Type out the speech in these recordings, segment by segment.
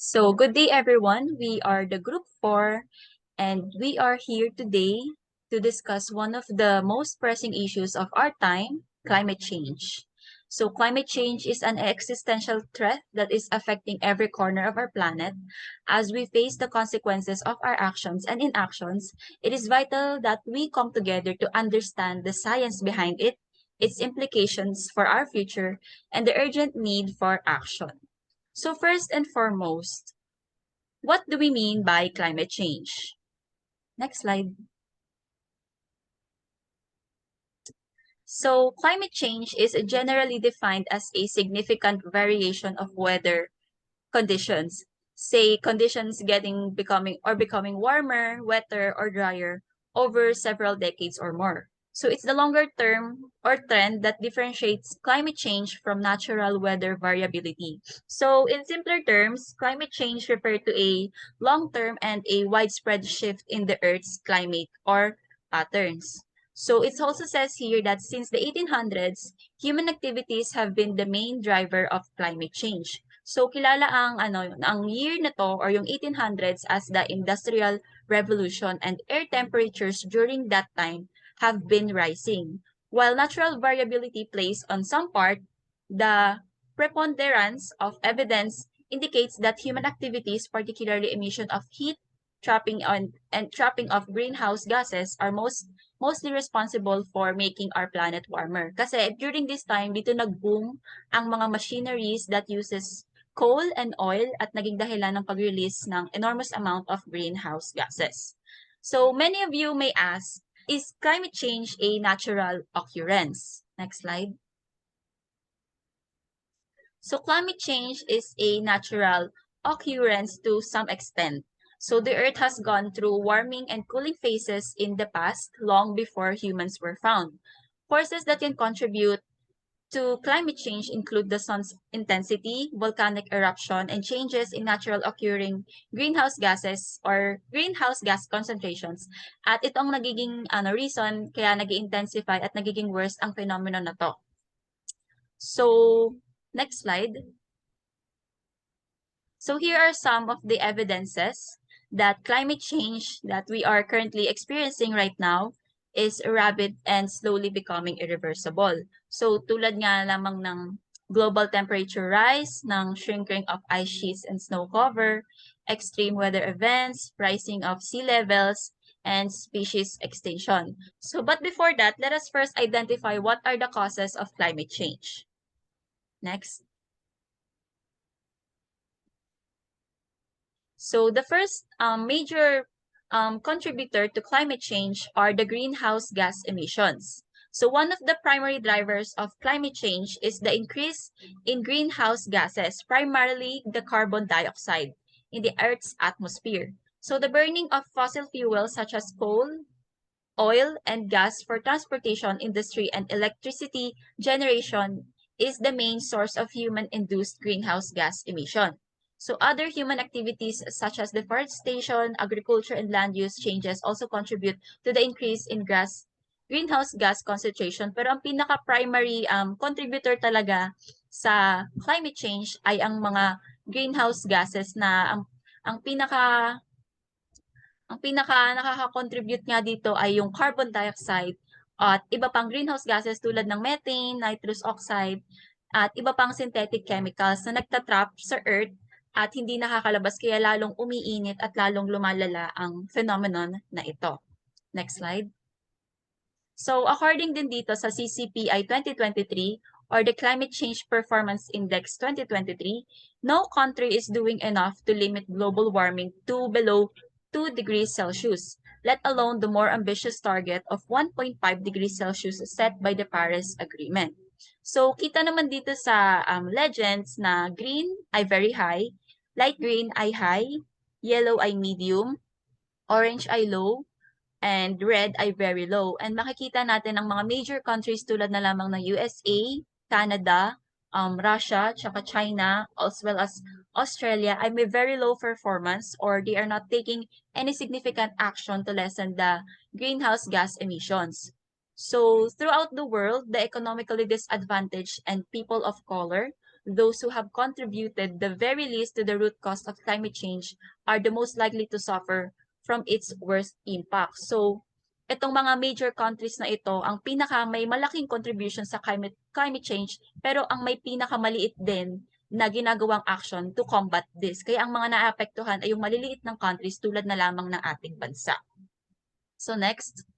So, good day everyone. We are the Group 4 and we are here today to discuss one of the most pressing issues of our time, climate change. So, climate change is an existential threat that is affecting every corner of our planet. As we face the consequences of our actions and inactions, it is vital that we come together to understand the science behind it, its implications for our future, and the urgent need for action. So first and foremost, what do we mean by climate change? Next slide. So climate change is generally defined as a significant variation of weather conditions. Say conditions becoming warmer, wetter, or drier over several decades or more. So it's the longer term or trend that differentiates climate change from natural weather variability. So in simpler terms, climate change refers to a long-term and a widespread shift in the Earth's climate or patterns. So it also says here that since the 1800s, human activities have been the main driver of climate change. So kilala ang year na to or yung 1800s as the Industrial Revolution, and air temperatures during that time have been rising. While natural variability plays on some part, the preponderance of evidence indicates that human activities, particularly emission of heat, trapping of greenhouse gases, are mostly responsible for making our planet warmer. Kasi during this time, dito nag-boom ang mga machineries that uses coal and oil at naging dahilan ng pag-release ng enormous amount of greenhouse gases. So many of you may ask, is climate change a natural occurrence? Next slide. So climate change is a natural occurrence to some extent. So the Earth has gone through warming and cooling phases in the past, long before humans were found. Forces that can contribute to climate change include the sun's intensity, volcanic eruption, and changes in natural occurring greenhouse gases or greenhouse gas concentrations. At ito ang nagiging reason kaya nag-intensify at nagiging worse ang phenomenon na to. So, next slide. So here are some of the evidences that climate change that we are currently experiencing right now is rapid and slowly becoming irreversible. So tulad nga lamang ng global temperature rise, ng shrinking of ice sheets and snow cover, extreme weather events, rising of sea levels, and species extinction. So but before that, let us first identify what are the causes of climate change. Next. So the first major contributor to climate change are the greenhouse gas emissions. So one of the primary drivers of climate change is the increase in greenhouse gases, primarily the carbon dioxide in the Earth's atmosphere. So the burning of fossil fuels such as coal, oil, and gas for transportation industry and electricity generation is the main source of human-induced greenhouse gas emission. So other human activities such as deforestation, agriculture, and land use changes also contribute to the increase in greenhouse gas concentration. Pero ang pinaka-primary contributor talaga sa climate change ay ang mga greenhouse gases na ang pinaka nakaka-contribute nga dito ay yung carbon dioxide at iba pang greenhouse gases tulad ng methane, nitrous oxide, at iba pang synthetic chemicals na nagtatrap sa Earth at hindi nakakalabas kaya lalong umiinit at lalong lumalala ang phenomenon na ito. Next slide. So according din dito sa CCPI 2023 or the Climate Change Performance Index 2023, no country is doing enough to limit global warming to below 2 degrees Celsius, let alone the more ambitious target of 1.5 degrees Celsius set by the Paris Agreement. So kita naman dito sa legends na green ay very high, light green ay high, yellow ay medium, orange ay low, and red ay very low. And makikita natin ang mga major countries tulad na lamang ng USA, Canada, Russia, tsaka China, as well as Australia ay may very low performance or they are not taking any significant action to lessen the greenhouse gas emissions. So throughout the world, the economically disadvantaged and people of color those who have contributed the very least to the root cause of climate change are the most likely to suffer from its worst impact. So, itong mga major countries na ito, ang may malaking contribution sa climate change, pero ang may pinakamaliit din na ginagawang action to combat this. Kaya ang mga naapektuhan ay yung maliliit ng countries tulad na lamang ng ating bansa. So next.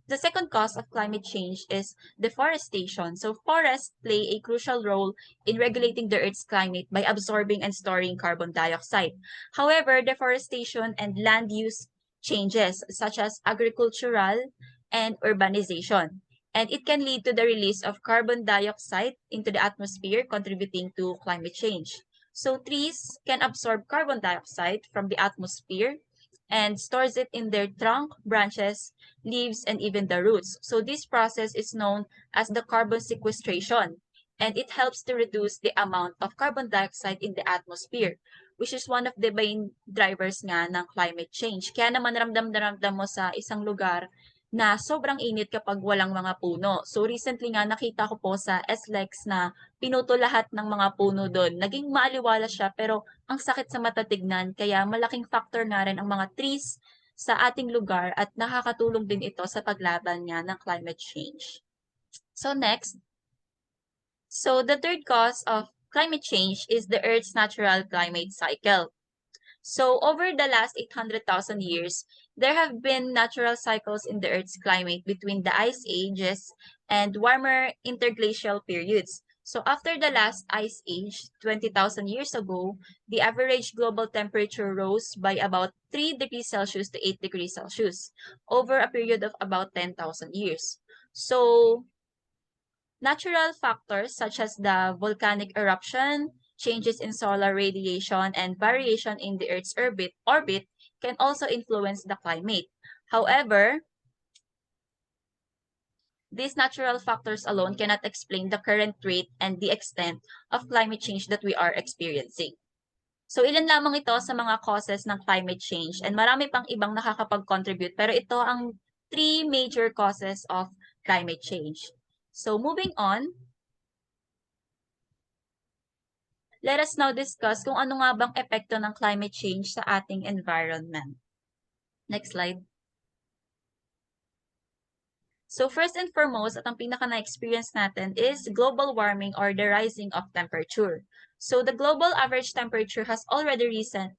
The second cause of climate change is deforestation. So forests play a crucial role in regulating the Earth's climate by absorbing and storing carbon dioxide. However, deforestation and land use changes, such as agricultural and urbanization, and it can lead to the release of carbon dioxide into the atmosphere, contributing to climate change. So trees can absorb carbon dioxide from the atmosphere and stores it in their trunk, branches, leaves, and even the roots. So this process is known as the carbon sequestration, and it helps to reduce the amount of carbon dioxide in the atmosphere, which is one of the main drivers nga ng climate change. Kaya naman ramdam na ramdam mo sa isang lugar na sobrang init kapag walang mga puno. So recently nga nakita ko po sa SLEX na pinuto lahat ng mga puno doon. Naging maaliwalas siya pero ang sakit sa mata tignan, kaya malaking factor nga rin ang mga trees sa ating lugar at nakakatulong din ito sa paglaban niya ng climate change. So next. So the third cause of climate change is the Earth's natural climate cycle. So over the last 800,000 years, there have been natural cycles in the Earth's climate between the ice ages and warmer interglacial periods. So after the last ice age, 20,000 years ago, the average global temperature rose by about 3 degrees Celsius to 8 degrees Celsius over a period of about 10,000 years. So natural factors such as the volcanic eruption, changes in solar radiation, and variation in the Earth's orbit can also influence the climate. However, these natural factors alone cannot explain the current rate and the extent of climate change that we are experiencing. So ilan lamang ito sa mga causes ng climate change, and marami pang ibang nakakapag-contribute, pero ito ang 3 major causes of climate change. So moving on, let us now discuss kung ano nga bang epekto ng climate change sa ating environment. Next slide. So first and foremost, at ang pinaka na-experience natin is global warming or the rising of temperature. So the global average temperature has already risen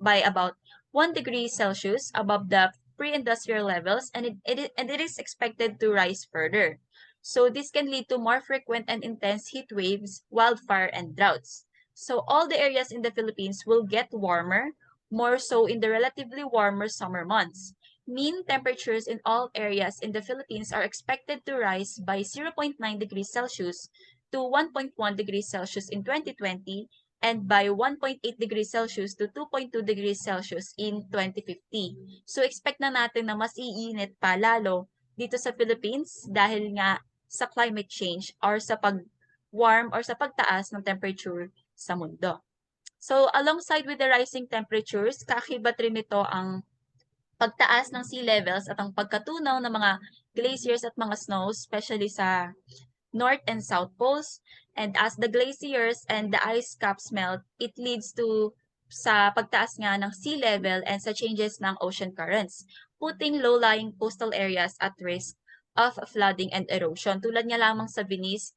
by about 1 degree Celsius above the pre-industrial levels, and it is expected to rise further. So this can lead to more frequent and intense heat waves, wildfire, and droughts. So all the areas in the Philippines will get warmer, more so in the relatively warmer summer months. Mean temperatures in all areas in the Philippines are expected to rise by 0.9 degrees Celsius to 1.1 degrees Celsius in 2020 and by 1.8 degrees Celsius to 2.2 degrees Celsius in 2050. So expect na natin na mas iinit pa lalo dito sa Philippines dahil nga sa climate change or sa pag-warm or sa pagtaas ng temperature sa mundo. So alongside with the rising temperatures, kaakibat rin ito ang pagtaas ng sea levels at ang pagkatunaw ng mga glaciers at mga snows, especially sa North and South Poles. And as the glaciers and the ice caps melt, it leads to sa pagtaas nga ng sea level and sa changes ng ocean currents, putting low-lying coastal areas at risk of flooding and erosion. Tulad nga lamang sa Venice,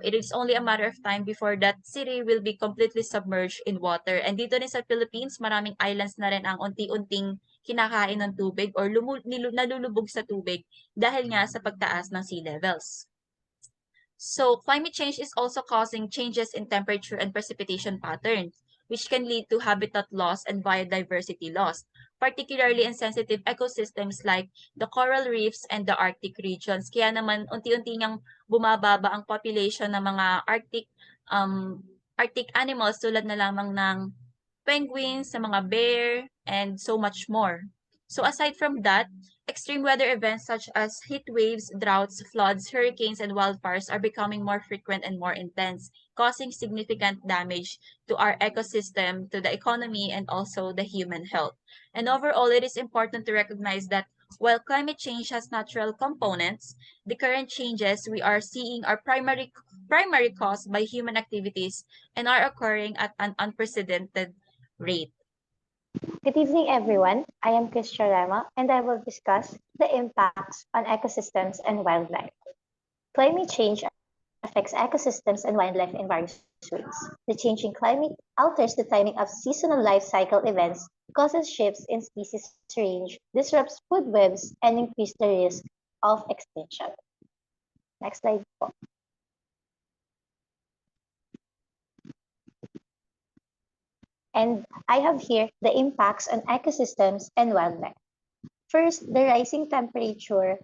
it is only a matter of time before that city will be completely submerged in water. And dito rin sa Philippines, maraming islands na rin ang unti-unting kinakain ng tubig or nalulubog sa tubig dahil nga sa pagtaas ng sea levels. So climate change is also causing changes in temperature and precipitation patterns, which can lead to habitat loss and biodiversity loss, particularly in sensitive ecosystems like the coral reefs and the Arctic regions. Kaya naman unti-unti niyang bumababa ang population ng mga Arctic animals tulad na lamang ng penguins, sa mga bear, and so much more. So aside from that, extreme weather events such as heat waves, droughts, floods, hurricanes, and wildfires are becoming more frequent and more intense, causing significant damage to our ecosystem, to the economy, and also the human health. And overall, it is important to recognize that while climate change has natural components, the current changes we are seeing are primarily primary caused by human activities and are occurring at an unprecedented rate. Good evening, everyone. I am Christian Rama, and I will discuss the impacts on ecosystems and wildlife. Climate change affects ecosystems and wildlife in various ways. The changing climate alters the timing of seasonal life cycle events, causes shifts in species range, disrupts food webs, and increases the risk of extinction. Next slide po. And I have here the impacts on ecosystems and wildlife. First, the rising temperature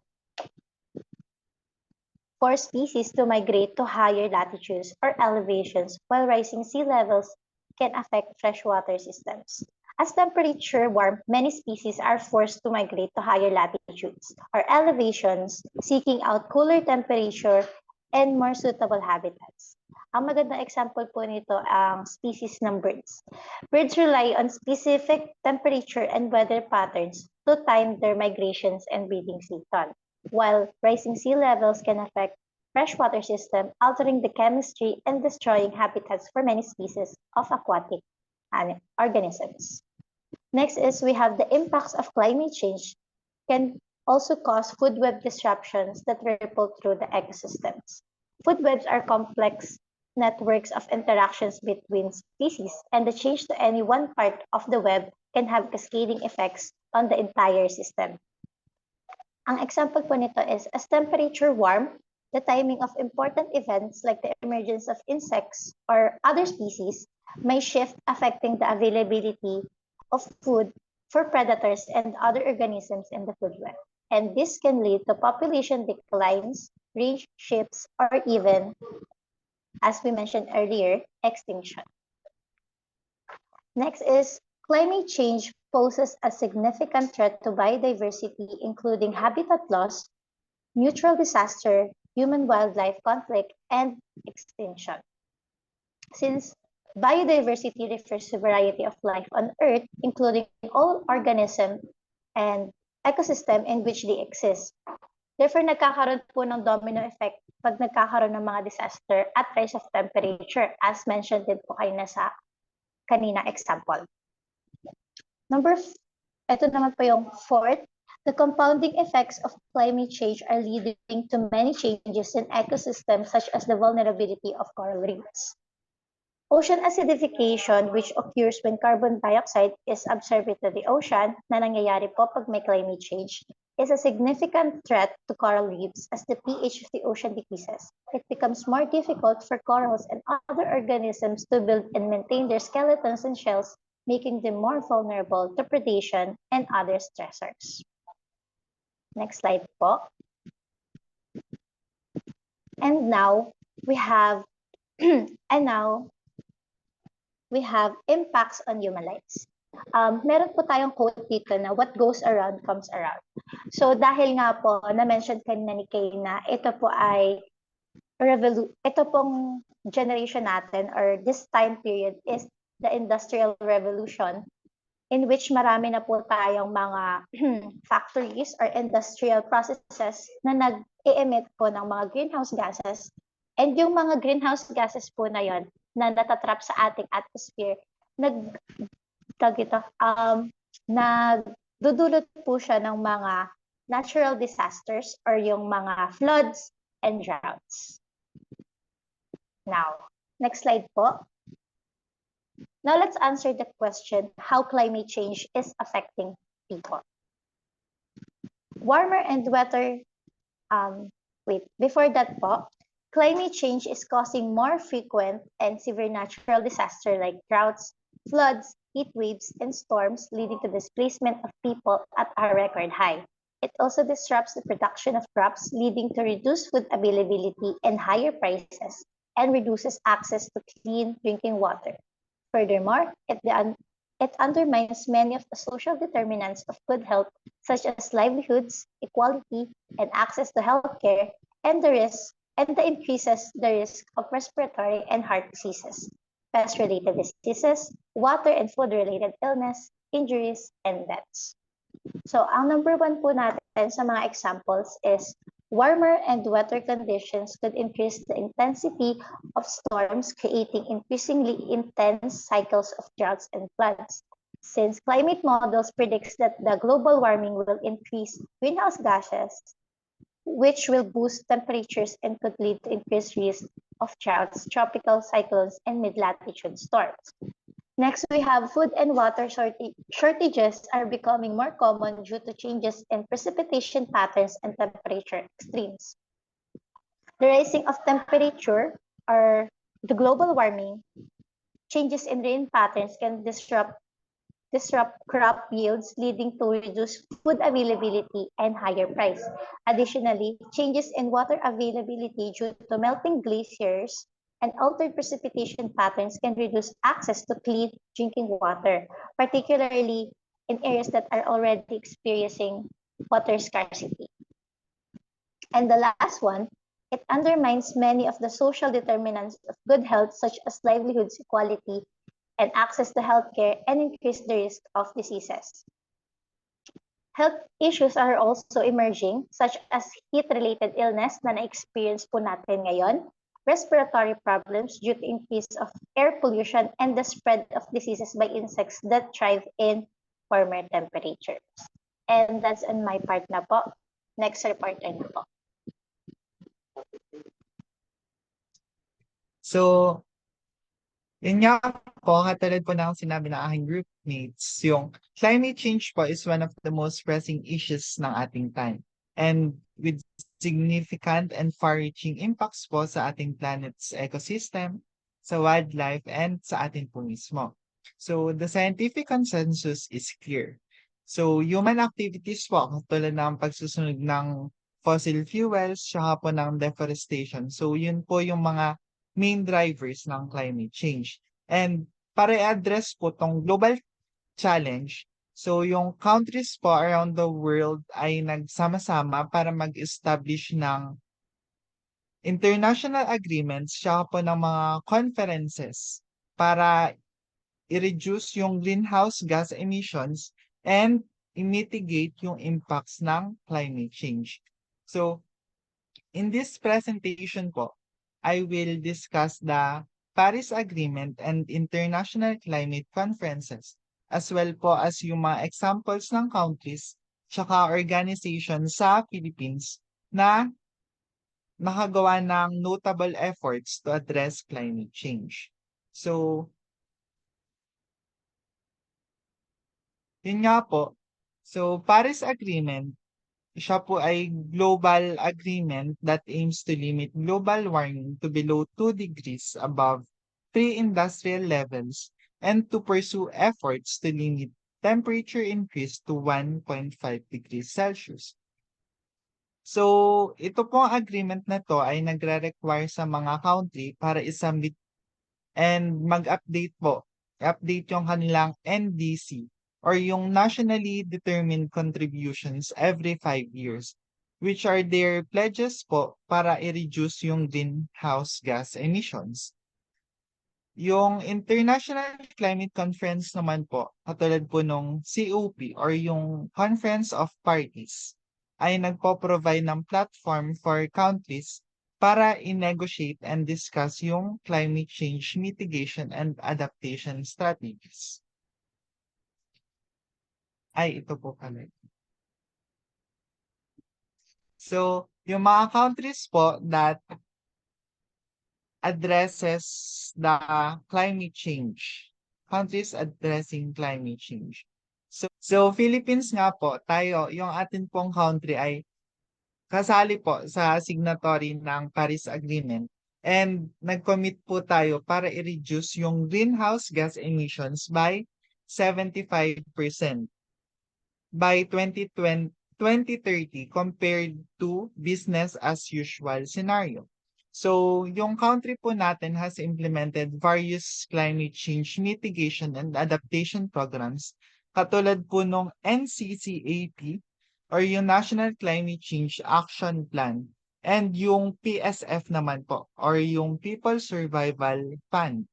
force species to migrate to higher latitudes or elevations, while rising sea levels can affect freshwater systems. As temperature warms, many species are forced to migrate to higher latitudes or elevations, seeking out cooler temperature and more suitable habitats. Ang magandang example po nito ang species ng birds. Birds rely on specific temperature and weather patterns to time their migrations and breeding season, while rising sea levels can affect freshwater system, altering the chemistry and destroying habitats for many species of aquatic organisms. Next is we have the impacts of climate change can also cause food web disruptions that ripple through the ecosystems. Food webs are complex networks of interactions between species, and the change to any one part of the web can have cascading effects on the entire system. Ang example po nito is as temperature warm, the timing of important events like the emergence of insects or other species may shift, affecting the availability of food for predators and other organisms in the food web. And this can lead to population declines, range shifts, or even, as we mentioned earlier, extinction. Next is climate change poses a significant threat to biodiversity, including habitat loss, natural disaster, human-wildlife conflict, and extinction. Since biodiversity refers to variety of life on Earth, including all organism and ecosystem in which they exist. Therefore, nagkakaroon po ng domino effect pag nagkakaroon ng mga disaster at rise of temperature, as mentioned din po kayo na sa kanina example. Ito naman po yung fourth, the compounding effects of climate change are leading to many changes in ecosystems such as the vulnerability of coral reefs. Ocean acidification, which occurs when carbon dioxide is absorbed into the ocean, na nangyayari po pag may climate change, is a significant threat to coral reefs as the pH of the ocean decreases. It becomes more difficult for corals and other organisms to build and maintain their skeletons and shells, making them more vulnerable to predation and other stressors. Next slide po. And now we have impacts on human lives. Meron po tayong quote dito na what goes around comes around. So dahil nga po na-mention kanina ni Kay na ito pong generation natin or this time period is the Industrial Revolution, in which marami na po tayong mga factories or industrial processes na nag-e-emit po ng mga greenhouse gases. And yung mga greenhouse gases po na yon na natatrap sa ating atmosphere, nagdudulot po siya ng mga natural disasters or yung mga floods and droughts. Now, next slide po. Now let's answer the question, how climate change is affecting people. Warmer and wetter, before that po, climate change is causing more frequent and severe natural disaster like droughts, floods, heat waves, and storms, leading to displacement of people at a record high. It also disrupts the production of crops, leading to reduced food availability and higher prices, and reduces access to clean drinking water. Furthermore, it undermines many of the social determinants of good health, such as livelihoods, equality, and access to healthcare, and increases the risk of respiratory and heart diseases, pest-related diseases, water and food-related illness, injuries, and deaths. So, ang number one po natin sa mga examples is Warmer and wetter conditions could increase the intensity of storms, creating increasingly intense cycles of droughts and floods. Since climate models predicts that the global warming will increase greenhouse gases, which will boost temperatures and could lead to increased risk of droughts, tropical cyclones, and mid-latitude storms. Next, we have food and water shortages are becoming more common due to changes in precipitation patterns and temperature extremes. The rising of temperature or the global warming, changes in rain patterns can disrupt crop yields, leading to reduced food availability and higher price. Additionally, changes in water availability due to melting glaciers and altered precipitation patterns can reduce access to clean drinking water, particularly in areas that are already experiencing water scarcity. And the last one, it undermines many of the social determinants of good health, such as livelihoods equality and access to healthcare, and increase the risk of diseases. Health issues are also emerging, such as heat-related illness na na-experience po natin ngayon, respiratory problems due to increase of air pollution, and the spread of diseases by insects that thrive in warmer temperatures. And that's on my part na po. Next reporter na po. So, yun nga po, katulad po ng sinabi ng aking groupmates, yung climate change po is one of the most pressing issues ng ating time. And with significant and far-reaching impacts po sa ating planet's ecosystem, sa wildlife, and sa atin po mismo. So, the scientific consensus is clear. So, human activities po, katulad ng pagsusunog ng fossil fuels, tsaka po ng deforestation. So, yun po yung mga main drivers ng climate change. And para i-address po tong global challenge, so yung countries po around the world ay nagsama-sama para mag-establish ng international agreements tsaka po ng mga conferences para i-reduce yung greenhouse gas emissions and i-mitigate yung impacts ng climate change. So, in this presentation po, I will discuss the Paris Agreement and international climate conferences, as well po as yung mga examples ng countries tsaka organizations sa Philippines na nakagawa ng notable efforts to address climate change. So, yun nga po. So, Paris Agreement, siya po ay global agreement that aims to limit global warming to below 2 degrees above pre-industrial levels and to pursue efforts to limit temperature increase to 1.5 degrees Celsius. So, ito pong agreement na to ay nagre-require sa mga country para isubmit and mag-update po. Update yung kanilang NDC or yung nationally determined contributions every 5 years, which are their pledges po para i-reduce yung greenhouse gas emissions. Yung International Climate Conference naman po, katulad po nung COP or yung Conference of Parties, ay nagpo-provide ng platform for countries para i-negotiate and discuss yung climate change mitigation and adaptation strategies. Ay, ito po kami. So, yung mga countries po that addresses the climate change. Countries addressing climate change. So Philippines nga po, tayo, yung atin pong country ay kasali po sa signatory ng Paris Agreement. And nag-commit po tayo para i-reduce yung greenhouse gas emissions by 75%. By 2030 compared to business as usual scenario. So, yung country po natin has implemented various climate change mitigation and adaptation programs katulad po nung NCCAP or yung National Climate Change Action Plan and yung PSF naman po or yung People Survival Fund.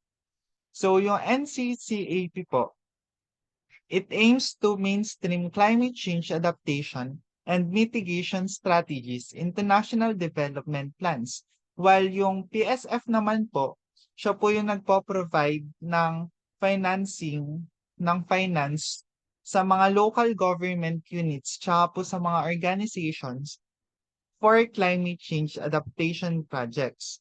So, yung NCCAP po, it aims to mainstream climate change adaptation and mitigation strategies into national development plans. While yung PSF naman po, siya po yung nagpo-provide ng financing, ng finance sa mga local government units tsaka po sa mga organizations for climate change adaptation projects.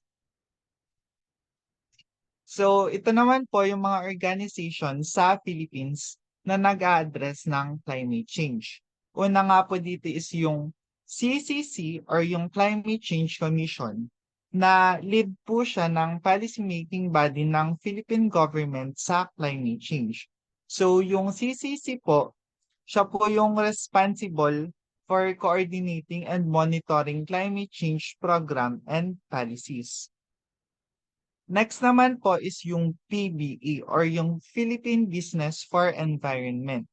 So, ito naman po yung mga organization sa Philippines na nag-a-address ng climate change. Una nga po dito is yung CCC or yung Climate Change Commission na lead po siya ng policymaking body ng Philippine government sa climate change. So, yung CCC po, siya po yung responsible for coordinating and monitoring climate change program and policies. Next naman po is yung PBE or yung Philippine Business for Environment.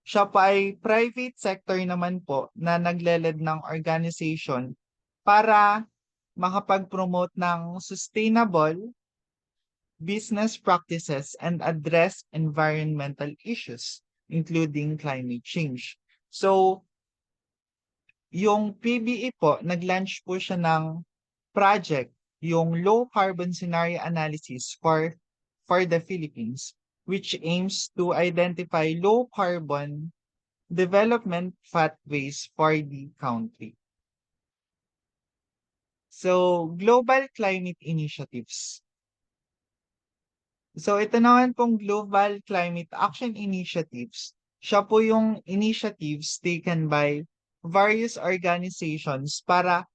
Siya po ay private sector naman po na nagleled ng organization para makapag-promote ng sustainable business practices and address environmental issues, including climate change. So, yung PBE po, nag-launch po siya ng project, yung low carbon scenario analysis for the Philippines, which aims to identify low carbon development pathways for the country. So, global climate initiatives. So, ito naman pong global climate action initiatives. Siya po yung initiatives taken by various organizations para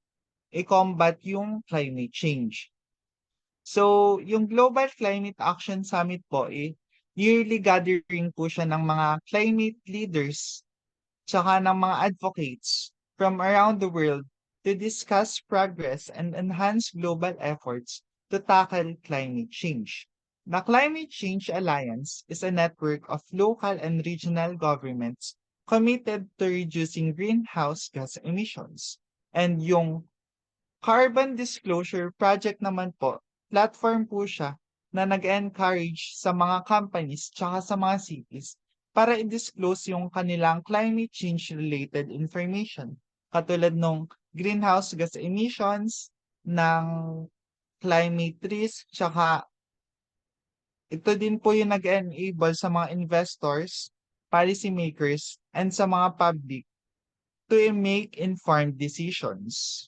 i-combat yung climate change. So, yung Global Climate Action Summit po, yearly gathering po siya ng mga climate leaders tsaka ng mga advocates from around the world to discuss progress and enhance global efforts to tackle climate change. The Climate Change Alliance is a network of local and regional governments committed to reducing greenhouse gas emissions. And yung Carbon Disclosure Project naman po, platform po siya na nag-encourage sa mga companies tsaka sa mga cities para i-disclose yung kanilang climate change related information. Katulad ng greenhouse gas emissions, ng climate risk, tsaka ito din po yung nag-enable sa mga investors, policymakers, and sa mga public to make informed decisions.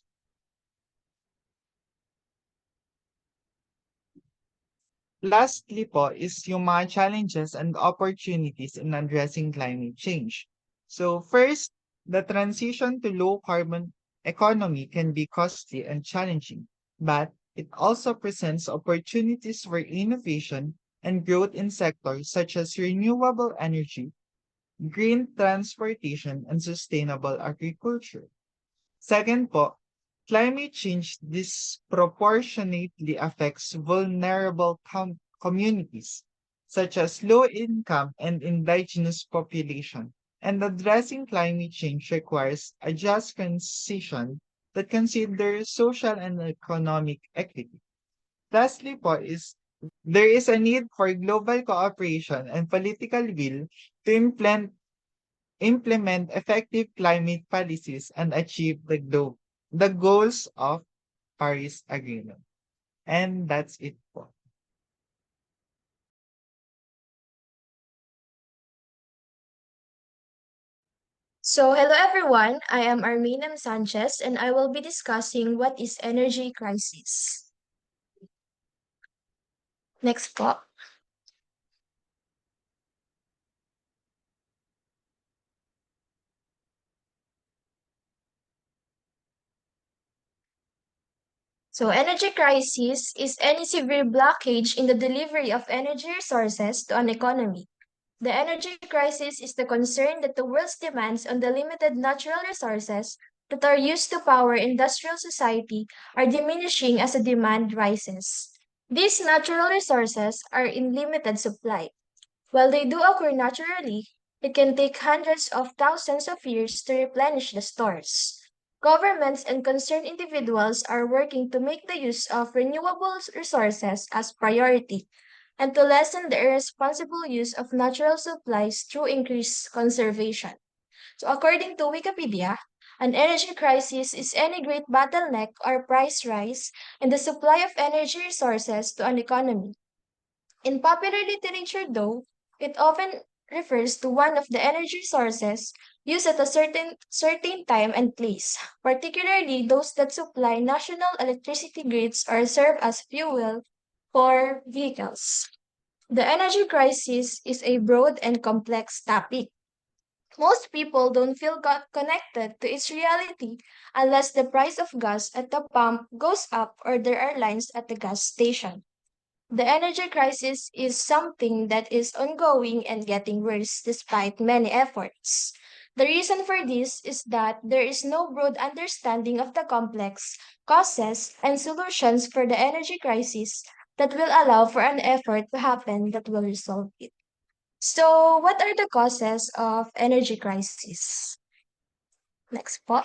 Lastly po is yung mga challenges and opportunities in addressing climate change. So first, the transition to low carbon economy can be costly and challenging, but it also presents opportunities for innovation and growth in sectors such as renewable energy, green transportation, and sustainable agriculture. Second po, climate change disproportionately affects vulnerable communities, such as low-income and indigenous population, and addressing climate change requires a just transition that considers social and economic equity. Lastly po is there is a need for global cooperation and political will to implement effective climate policies and achieve the goals of Paris Agreement. And that's it po. So, hello everyone. I am Armina Sanchez and I will be discussing what is energy crisis. Next po. So, energy crisis is any severe blockage in the delivery of energy resources to an economy. The energy crisis is the concern that the world's demands on the limited natural resources that are used to power industrial society are diminishing as the demand rises. These natural resources are in limited supply. While they do occur naturally, it can take hundreds of thousands of years to replenish the stores. Governments and concerned individuals are working to make the use of renewable resources as priority and to lessen the irresponsible use of natural supplies through increased conservation. So according to Wikipedia, An energy crisis is any great bottleneck or price rise in the supply of energy resources to an economy. In popular literature, though, it often refers to one of the energy sources used at a certain time and place, particularly those that supply national electricity grids or serve as fuel for vehicles. The energy crisis is a broad and complex topic. Most people don't feel connected to its reality unless the price of gas at the pump goes up or there are lines at the gas station. The energy crisis is something that is ongoing and getting worse despite many efforts. The reason for this is that there is no broad understanding of the complex causes and solutions for the energy crisis that will allow for an effort to happen that will resolve it. So, what are the causes of energy crisis? Next po.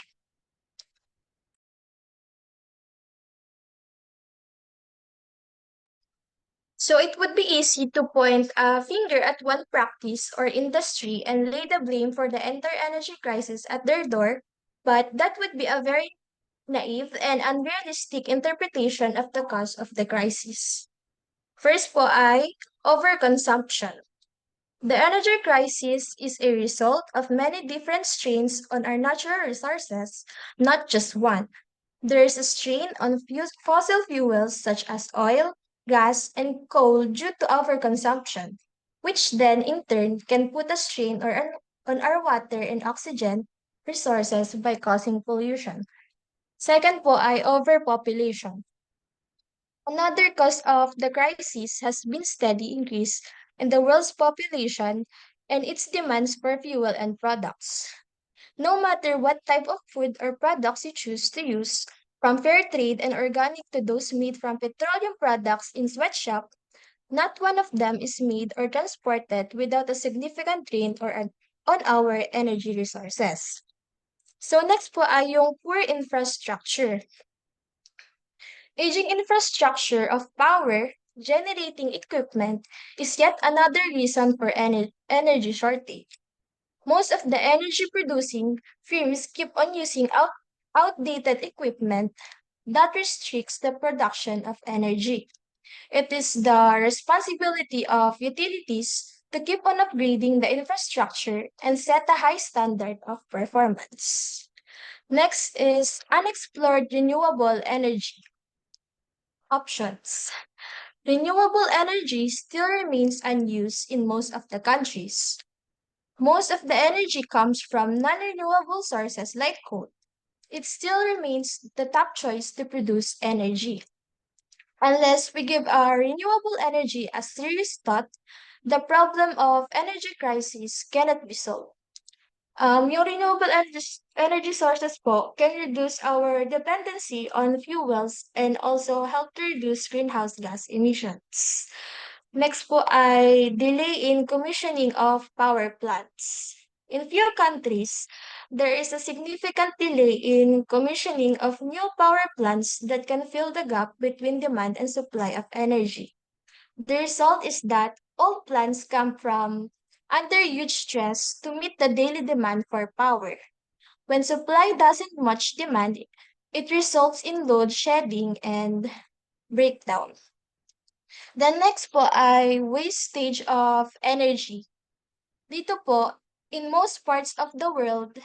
So it would be easy to point a finger at one practice or industry and lay the blame for the entire energy crisis at their door, but that would be a very naive and unrealistic interpretation of the cause of the crisis. First po ay overconsumption. The energy crisis is a result of many different strains on our natural resources, not just one. There is a strain on fossil fuels such as oil, gas, and coal due to overconsumption, which then in turn can put a strain on our water and oxygen resources by causing pollution. Second po ay overpopulation. Another cause of the crisis has been steady increase in the world's population and its demands for fuel and products. No matter what type of food or products you choose to use, from fair trade and organic to those made from petroleum products in sweatshop, not one of them is made or transported without a significant drain on our energy resources. So next po ay yung poor infrastructure. Aging infrastructure of power generating equipment is yet another reason for energy shortage. Most of the energy producing firms keep on using outdated equipment that restricts the production of energy. It is the responsibility of utilities to keep on upgrading the infrastructure and set a high standard of performance. Next is unexplored renewable energy options. Renewable energy still remains unused in most of the countries. Most of the energy comes from non-renewable sources like coal. It still remains the top choice to produce energy. Unless we give our renewable energy a serious thought, the problem of energy crisis cannot be solved. Yung renewable energy sources po can reduce our dependency on fuels and also help to reduce greenhouse gas emissions. Next po ay delay in commissioning of power plants. In few countries, there is a significant delay in commissioning of new power plants that can fill the gap between demand and supply of energy. The result is that all plants come from under huge stress to meet the daily demand for power. When supply doesn't match demand, it results in load shedding and breakdown. The next po ay wastage of energy. Dito po, in most parts of the world,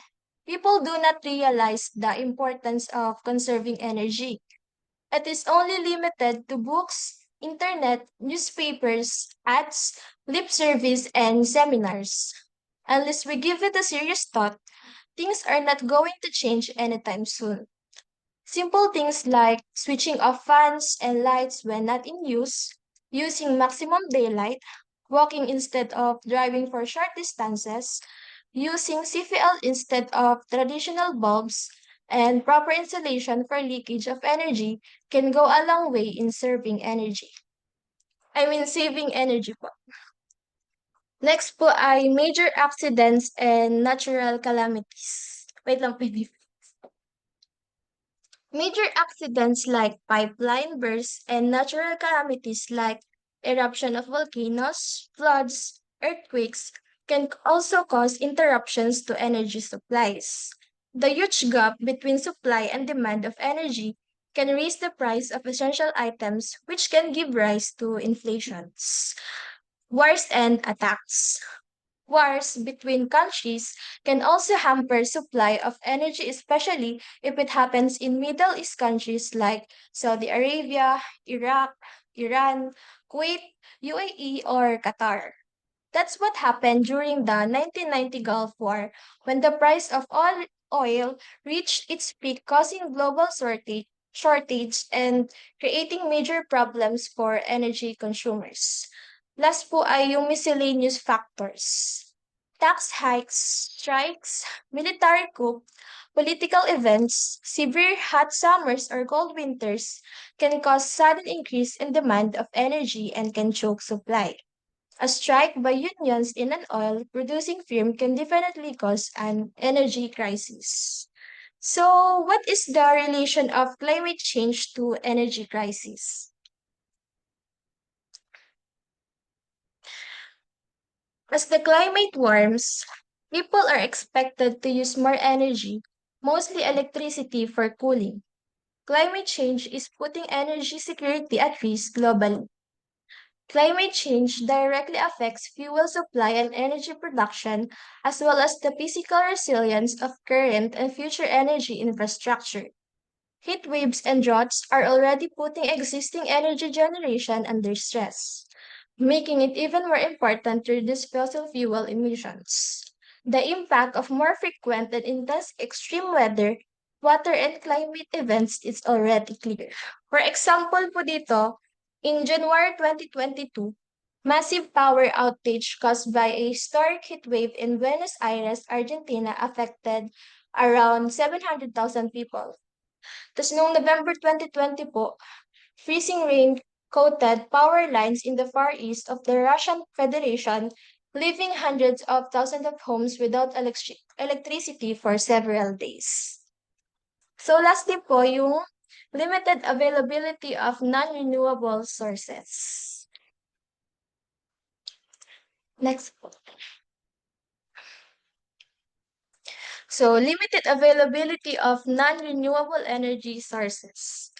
people do not realize the importance of conserving energy. It is only limited to books, internet, newspapers, ads, lip service, and seminars. Unless we give it a serious thought, things are not going to change anytime soon. Simple things like switching off fans and lights when not in use, using maximum daylight, walking instead of driving for short distances, using CPL instead of traditional bulbs, and proper insulation for leakage of energy can go a long way in saving energy. Saving energy po. Next po ay major accidents and natural calamities. Wait lang, pwede. Major accidents like pipeline bursts and natural calamities like eruption of volcanoes, floods, earthquakes can also cause interruptions to energy supplies. The huge gap between supply and demand of energy can raise the price of essential items, which can give rise to inflations. Wars and attacks. Wars between countries can also hamper supply of energy, especially if it happens in Middle East countries like Saudi Arabia, Iraq, Iran, Kuwait, UAE, or Qatar. That's what happened during the 1990 Gulf War when the price of all oil reached its peak, causing global shortage and creating major problems for energy consumers. Last po ay yung miscellaneous factors. Tax hikes, strikes, military coup, political events, severe hot summers or cold winters can cause sudden increase in demand of energy and can choke supply. A strike by unions in an oil producing firm can definitely cause an energy crisis. So, what is the relation of climate change to energy crisis? As the climate warms, people are expected to use more energy, mostly electricity, for cooling. Climate change is putting energy security at risk globally. Climate change directly affects fuel supply and energy production, as well as the physical resilience of current and future energy infrastructure. Heat waves and droughts are already putting existing energy generation under stress, making it even more important to reduce fossil fuel emissions. The impact of more frequent and intense extreme weather, water, and climate events is already clear. For example po dito, in January 2022, massive power outage caused by a historic heat wave in Buenos Aires, Argentina affected around 700,000 people. Tapos noong November 2020 po, freezing rain coated power lines in the Far East of the Russian Federation, leaving hundreds of thousands of homes without electricity for several days. So lastly po, yung limited availability of non-renewable sources. Next po. So limited availability of non-renewable energy sources.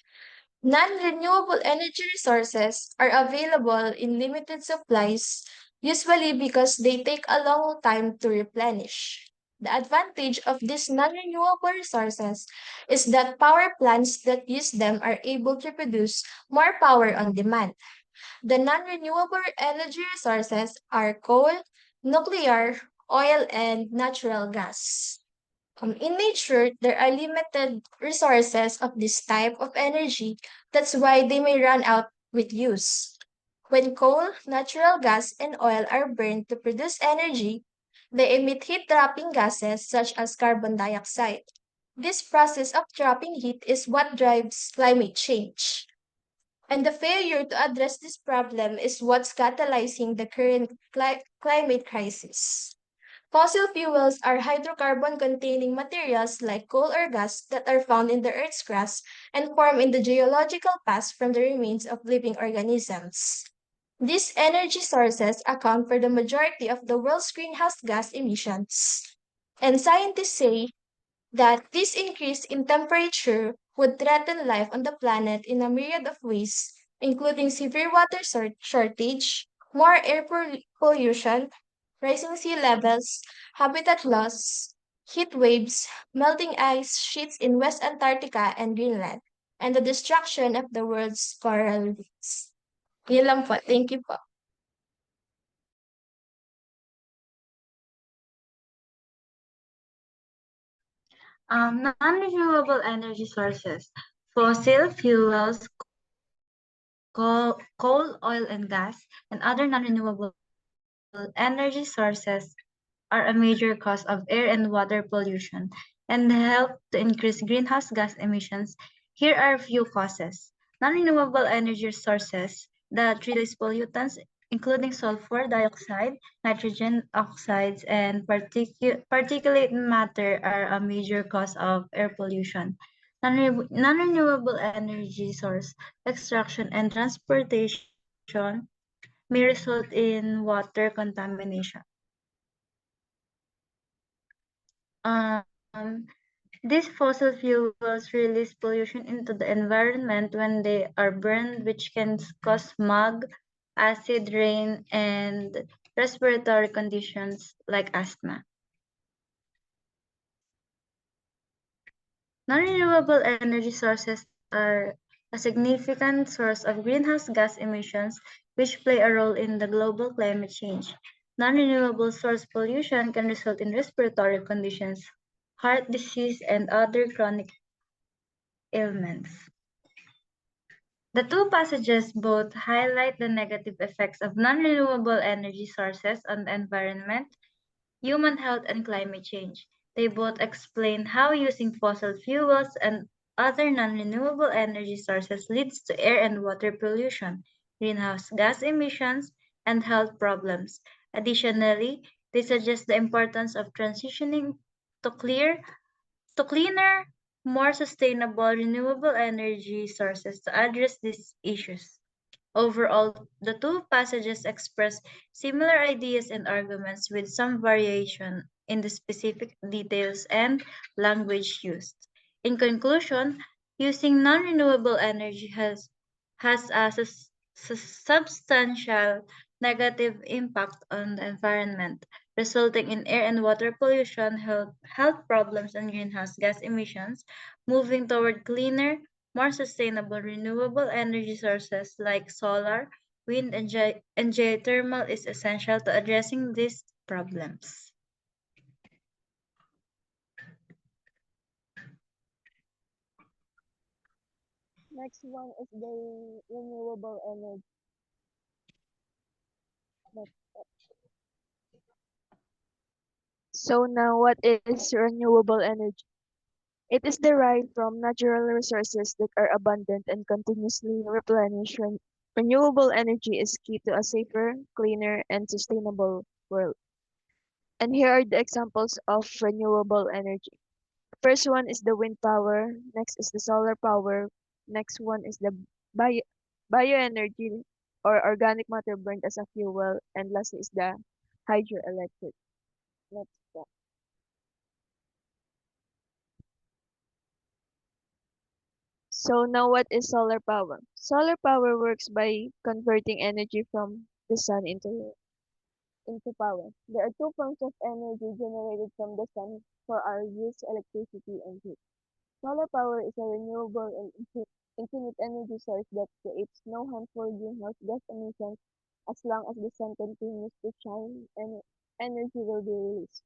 Non-renewable energy resources are available in limited supplies, usually because they take a long time to replenish. The advantage of these non-renewable resources is that power plants that use them are able to produce more power on demand. The non-renewable energy resources are coal, nuclear, oil, and natural gas. In nature, there are limited resources of this type of energy. That's why they may run out with use. When coal, natural gas, and oil are burned to produce energy, they emit heat-trapping gases such as carbon dioxide. This process of trapping heat is what drives climate change. And the failure to address this problem is what's catalyzing the current climate crisis. Fossil fuels are hydrocarbon-containing materials like coal or gas that are found in the Earth's crust and form in the geological past from the remains of living organisms. These energy sources account for the majority of the world's greenhouse gas emissions. And scientists say that this increase in temperature would threaten life on the planet in a myriad of ways, including severe water shortage, more air pollution, rising sea levels, habitat loss, heat waves, melting ice sheets in West Antarctica and Greenland, and the destruction of the world's coral reefs. Yun lang po. Thank you po. Non-renewable energy sources, fossil fuels, coal, oil, and gas, and other non-renewable energy sources are a major cause of air and water pollution and help to increase greenhouse gas emissions. Here are a few causes. Non-renewable energy sources that release pollutants, including sulfur dioxide, nitrogen oxides, and particulate matter, are a major cause of air pollution. Non-renewable energy source extraction and transportation may result in water contamination. Um, These fossil fuels release pollution into the environment when they are burned, which can cause smog, acid rain, and respiratory conditions like asthma. Non-renewable energy sources are a significant source of greenhouse gas emissions, which play a role in the global climate change. Non-renewable source pollution can result in respiratory conditions, heart disease, and other chronic ailments. The two passages both highlight the negative effects of non-renewable energy sources on the environment, human health, and climate change. They both explain how using fossil fuels and other non-renewable energy sources leads to air and water pollution, greenhouse gas emissions, and health problems. Additionally, they suggest the importance of transitioning to cleaner, more sustainable renewable energy sources to address these issues. Overall, the two passages express similar ideas and arguments with some variation in the specific details and language used. In conclusion, using non-renewable energy has a substantial negative impact on the environment, resulting in air and water pollution, health problems, and greenhouse gas emissions. Moving toward cleaner, more sustainable renewable energy sources like solar, wind, and geothermal is essential to addressing these problems. Next one is the renewable energy. So now what is renewable energy? It is derived from natural resources that are abundant and continuously replenished. Renewable energy is key to a safer, cleaner, and sustainable world. And here are the examples of renewable energy. First one is the wind power, next is the solar power, next one is the bio bioenergy or organic matter burned as a fuel, and lastly is the hydroelectric. Next one. So now what is solar power? Solar power works by converting energy from the sun into power. There are two forms of energy generated from the sun for our use, electricity and heat. Solar power is a renewable and infinite energy source that creates no harmful greenhouse gas emissions as long as the sun continues to shine and energy will be released.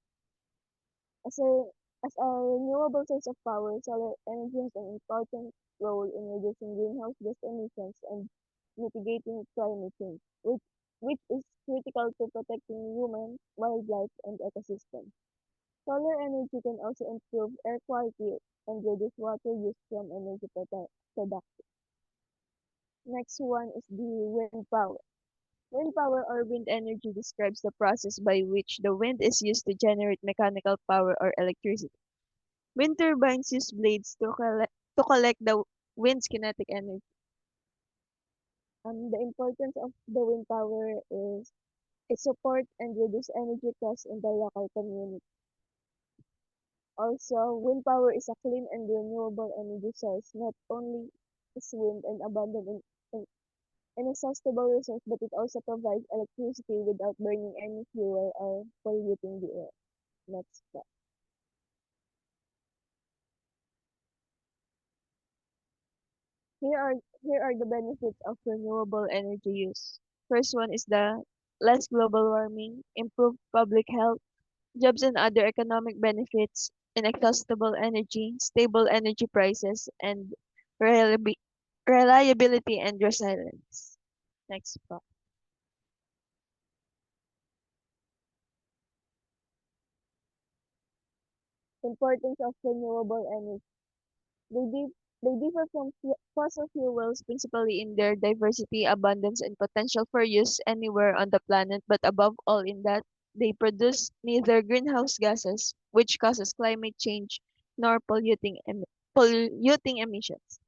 As a, as a renewable source of power, solar energy has an important role in reducing greenhouse gas emissions and mitigating climate change, which is critical to protecting human, wildlife, and ecosystems. Solar energy can also improve air quality and reduce water use from energy production. Next one is the wind power. Wind power or wind energy describes the process by which the wind is used to generate mechanical power or electricity. Wind turbines use blades to collect the wind's kinetic energy. The importance of the wind power is it support and reduce energy costs in the local community. Also, wind power is a clean and renewable energy source. Not only is wind an abundant and inexhaustible resource, but it also provides electricity without burning any fuel or polluting the air. Next step. Here are the benefits of renewable energy use. First one is the less global warming, improved public health, jobs and other economic benefits, inexhaustible energy, stable energy prices, and reliability and resilience. Next part. Importance of renewable energy. They, di- they differ from fossil fuels principally in their diversity, abundance, and potential for use anywhere on the planet, but above all in that they produce neither greenhouse gases, which causes climate change, nor polluting emissions.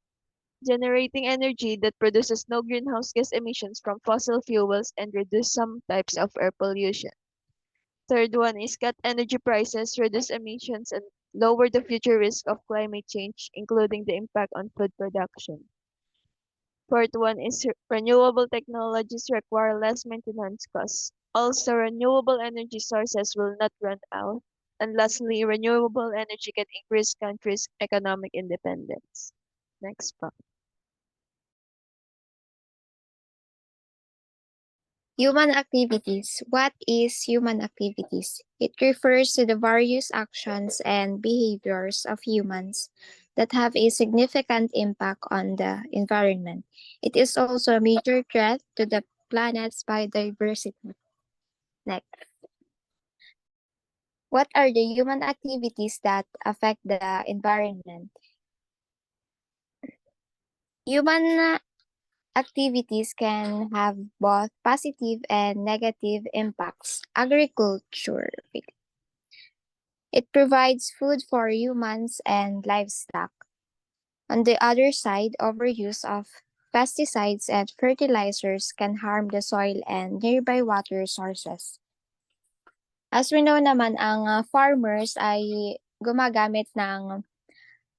Generating energy that produces no greenhouse gas emissions from fossil fuels and reduce some types of air pollution. Third one is cut energy prices, reduce emissions, and lower the future risk of climate change, including the impact on food production. Fourth one is renewable technologies require less maintenance costs. Also, renewable energy sources will not run out. And lastly, renewable energy can increase countries' economic independence. Next pa. Human activities. What is human activities? It refers to the various actions and behaviors of humans that have a significant impact on the environment. It is also a major threat to the planet's biodiversity. Next. What are the human activities that affect the environment? Human activities can have both positive and negative impacts. Agriculture. It provides food for humans and livestock. On the other side, overuse of pesticides and fertilizers can harm the soil and nearby water sources. As we know naman, ang farmers ay gumagamit ng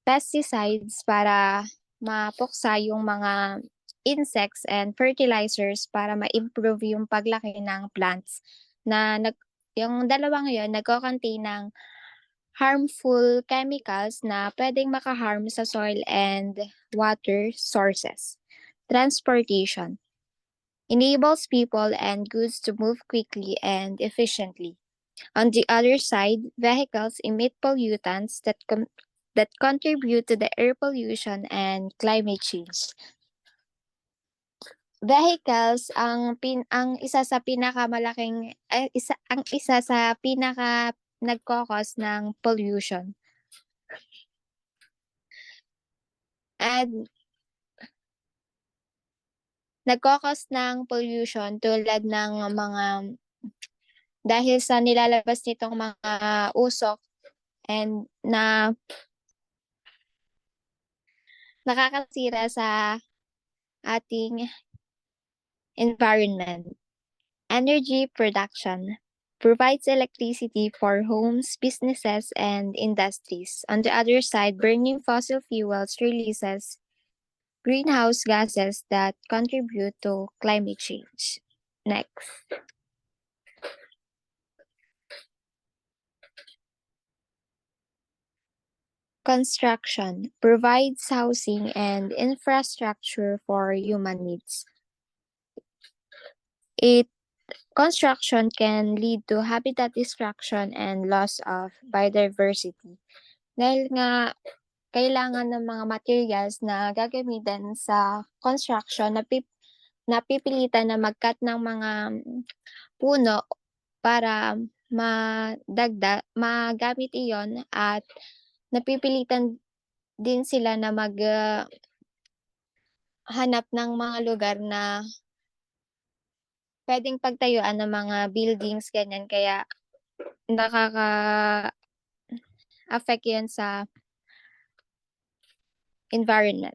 pesticides para mapuksa yung mga insects and fertilizers para ma-improve yung paglaki ng plants na yung dalawang yon nagko-contain ng harmful chemicals na pwedeng makaharm sa soil and water sources. Transportation enables people and goods to move quickly and efficiently. On the other side, vehicles emit pollutants that contribute to the air pollution and climate change. Vehicles ang isa sa pinakamalaking ang isa sa pinaka nagko-cause ng pollution. And nagko-cause ng pollution tulad ng mga dahil sa nilalabas nitong mga usok and na nakakasira sa ating environment. Energy production provides electricity for homes, businesses, and industries. On the other side, burning fossil fuels releases greenhouse gases that contribute to climate change. Next. Construction provides housing and infrastructure for human needs. Construction can lead to habitat destruction and loss of biodiversity. Dahil nga kailangan ng mga materials na gagamitin sa construction napipilitan na mag-cut ng mga puno para magamit iyon at napipilitan din sila na hanap ng mga lugar na pwedeng pagtayuan ng mga buildings, ganyan. Kaya nakaka-affect yun sa environment.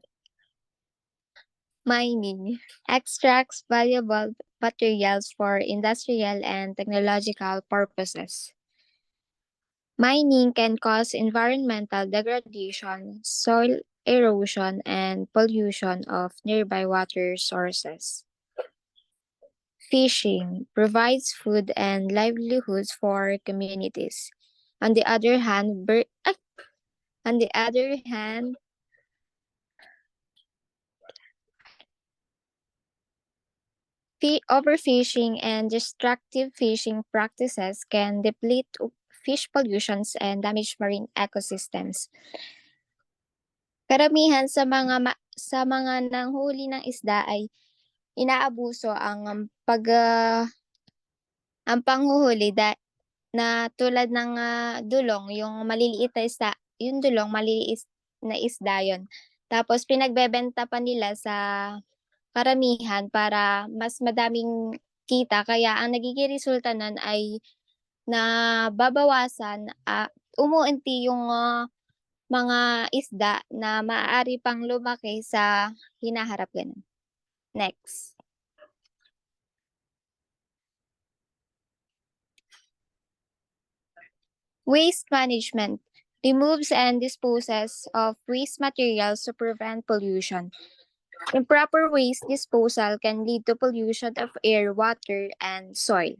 Mining extracts valuable materials for industrial and technological purposes. Mining can cause environmental degradation, soil erosion, and pollution of nearby water sources. Fishing provides food and livelihoods for communities. On the other hand, overfishing and destructive fishing practices can deplete fish populations and damage marine ecosystems. Karamihan sa mga nanghuli ng isda ay inaabuso ang panghuhuli na tulad ng dulong, yung maliliit na isda, yung dulong maliliit na isda yon. Tapos pinagbebenta pa nila sa karamihan para mas madaming kita, kaya ang nagiging resulta nun ay nababawasan, umuunti yung mga isda na maaari pang lumaki sa hinaharap ganun. Next. Waste management removes and disposes of waste materials to prevent pollution. Improper waste disposal can lead to pollution of air, water, and soil.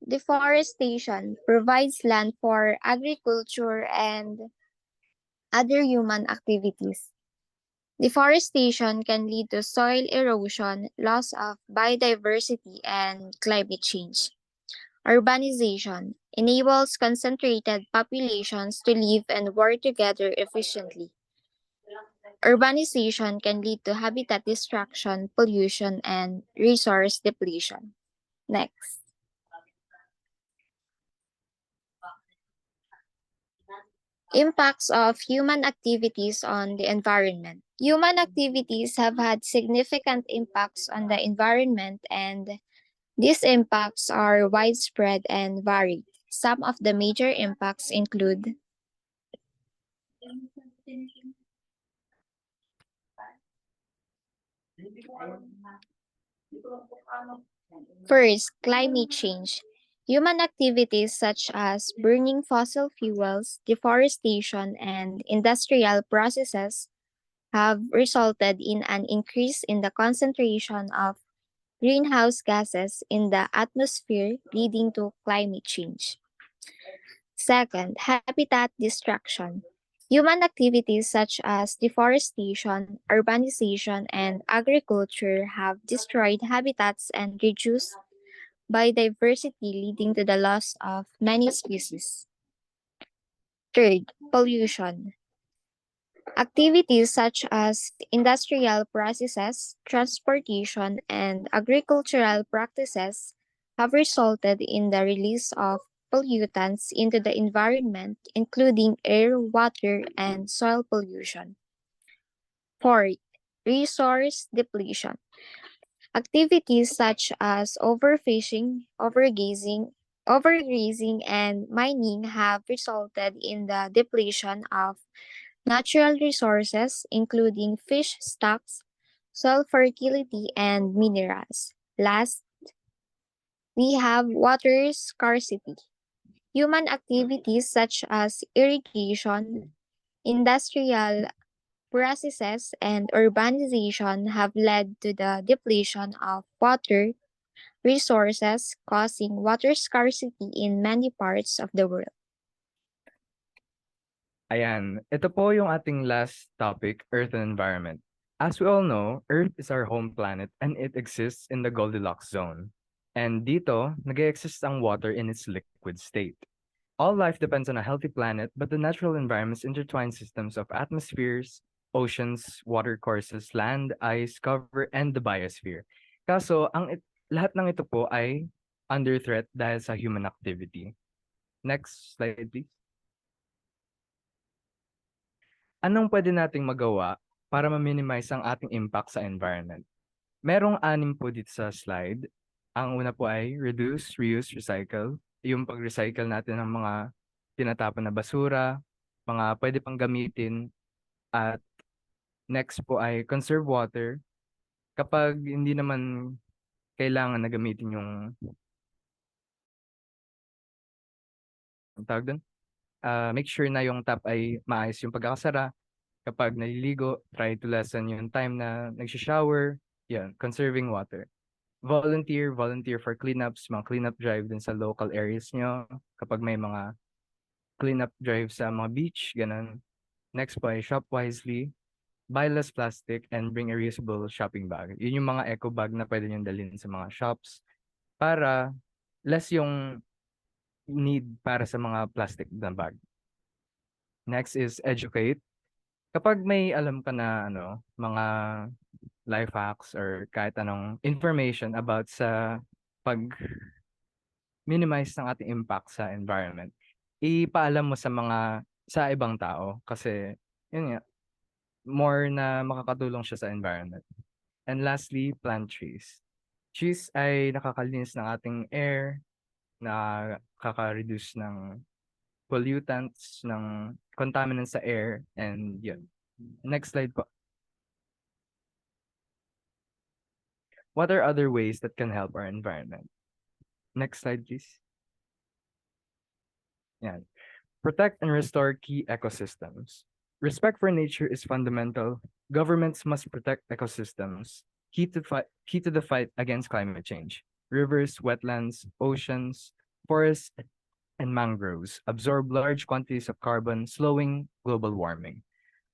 Deforestation provides land for agriculture and other human activities. Deforestation can lead to soil erosion, loss of biodiversity, and climate change. Urbanization enables concentrated populations to live and work together efficiently. Urbanization can lead to habitat destruction, pollution, and resource depletion. Next. Impacts of human activities on the environment. Human activities have had significant impacts on the environment, and these impacts are widespread and varied. Some of the major impacts include: first, climate change. Human activities such as burning fossil fuels, deforestation, and industrial processes have resulted in an increase in the concentration of greenhouse gases in the atmosphere, leading to climate change. Second, habitat destruction. Human activities such as deforestation, urbanization, and agriculture have destroyed habitats and reduced biodiversity, leading to the loss of many species. Third, pollution. Activities such as industrial processes, transportation, and agricultural practices have resulted in the release of pollutants into the environment, including air, water, and soil pollution. Fourth, resource depletion. Activities such as overfishing, overgrazing, and mining have resulted in the depletion of natural resources, including fish stocks, soil fertility, and minerals. Last, we have water scarcity. Human activities such as irrigation, industrial processes, and urbanization have led to the depletion of water resources, causing water scarcity in many parts of the world. Ayan, ito po yung ating last topic, Earth and Environment. As we all know, Earth is our home planet and it exists in the Goldilocks zone. And dito, nag-exist ang water in its liquid state. All life depends on a healthy planet, but the natural environments intertwine systems of atmospheres, oceans, water courses, land, ice, cover, and the biosphere. Kaso, lahat ng ito po ay under threat dahil sa human activity. Next slide, please. Anong pwede nating magawa para ma-minimize ang ating impact sa environment? Merong 6 po dito sa slide. Ang una po ay reduce, reuse, recycle. Yung pag-recycle natin ng mga tinatapon na basura, mga pwede pang gamitin. At next po ay conserve water. Kapag hindi naman kailangan na gamitin yung tawag doon, make sure na yung tap ay maayos yung pagkakasara. Kapag naliligo, try to lessen yung time na nagsha-shower. Yan, conserving water. Volunteer for cleanups, mga cleanup drive din sa local areas nyo. Kapag may mga cleanup drive sa mga beach, ganun. Next po ay shop wisely, buy less plastic, and bring a reusable shopping bag. Yun yung mga eco bag na pwede nyo dalhin sa mga shops para less yung need para sa mga plastic na bag. Next is educate. Kapag may alam ka na mga life hacks or kahit anong information about sa pag-minimize ng ating impact sa environment, ipaalam mo sa ibang tao kasi yun nga, more na makakatulong siya sa environment. And lastly, plant trees. Trees ay nakakalinis ng ating air, nakaka-reduce ng pollutants, ng contaminants sa air, and yun. Next slide po. What are other ways that can help our environment? Next slide, please. Yan. Protect and restore key ecosystems. Respect for nature is fundamental. Governments must protect ecosystems, key to the fight against climate change. Rivers, wetlands, oceans, forests, and mangroves absorb large quantities of carbon, slowing global warming.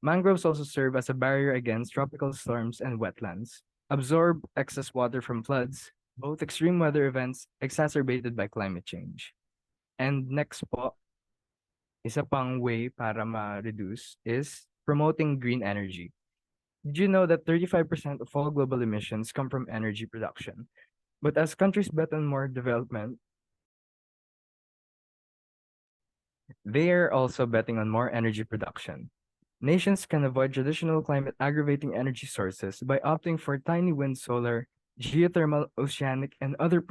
Mangroves also serve as a barrier against tropical storms and wetlands, absorb excess water from floods, both extreme weather events exacerbated by climate change. And next po, isa pang way para ma-reduce is promoting green energy. Did you know that 35% of all global emissions come from energy production? But as countries bet on more development, they are also betting on more energy production. Nations can avoid traditional climate aggravating energy sources by opting for tiny wind, solar, geothermal, oceanic, and other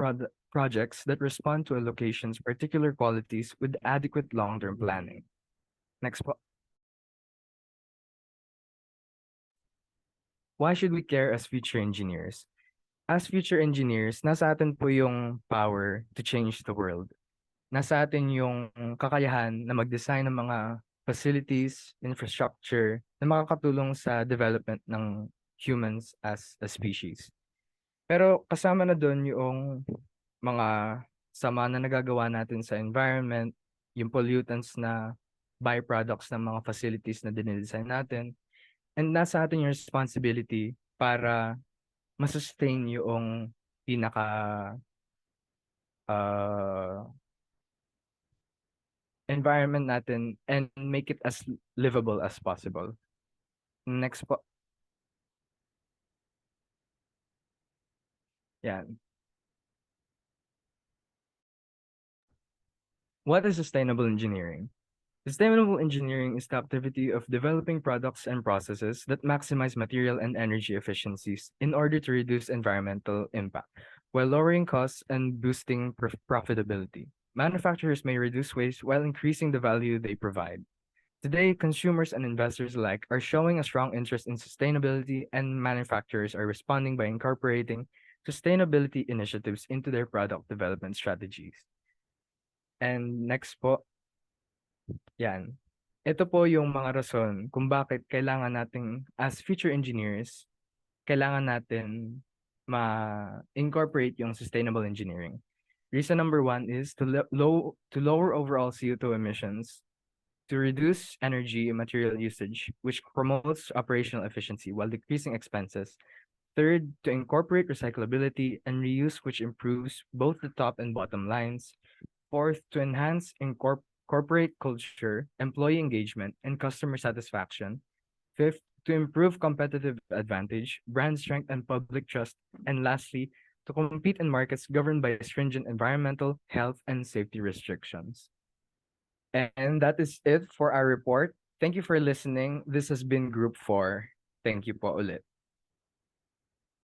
projects that respond to a location's particular qualities with adequate long-term planning. Next po. Why should we care as future engineers? As future engineers, nasa atin po yung power to change the world. Nasa atin yung kakayahan na mag-design ng mga facilities, infrastructure na makakatulong sa development ng humans as a species. Pero kasama na doon yung mga sama na nagagawa natin sa environment, yung pollutants na byproducts ng mga facilities na dinidesign natin. And nasa atin yung responsibility para masustain yung pinaka environment natin and make it as livable as possible. Next po. Yan. What is sustainable engineering? Sustainable engineering is the activity of developing products and processes that maximize material and energy efficiencies in order to reduce environmental impact, while lowering costs and boosting profitability. Manufacturers may reduce waste while increasing the value they provide. Today, consumers and investors alike are showing a strong interest in sustainability, and manufacturers are responding by incorporating sustainability initiatives into their product development strategies. And next po, yan. Ito po yung mga rason kung bakit kailangan nating, as future engineers, kailangan natin ma-incorporate yung sustainable engineering. Reason number 1 is to lower overall CO2 emissions, to reduce energy and material usage, which promotes operational efficiency while decreasing expenses. Third, to incorporate recyclability and reuse, which improves both the top and bottom lines. Fourth, to enhance corporate culture, employee engagement, and customer satisfaction. Fifth, to improve competitive advantage, brand strength, and public trust. And lastly, to compete in markets governed by stringent environmental, health, and safety restrictions. And that is it for our report. Thank you for listening. This has been Group 4. Thank you po ulit.